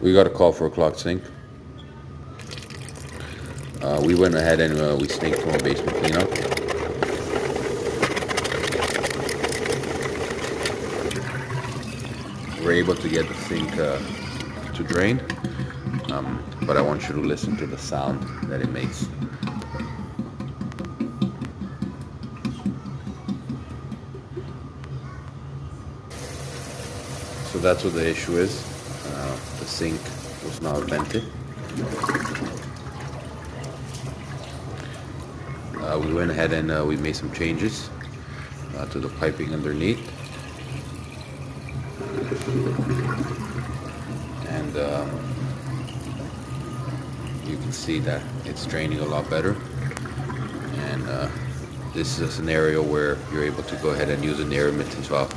We got a call for a clogged sink. We went ahead and we snaked through a basement cleanup. We're able to get the sink to drain, but I want you to listen to the sound that it makes. So that's what the issue is. The sink was not vented. We went ahead and we made some changes to the piping underneath. And you can see that it's draining a lot better. And this is a scenario where you're able to go ahead and use an air mittens valve.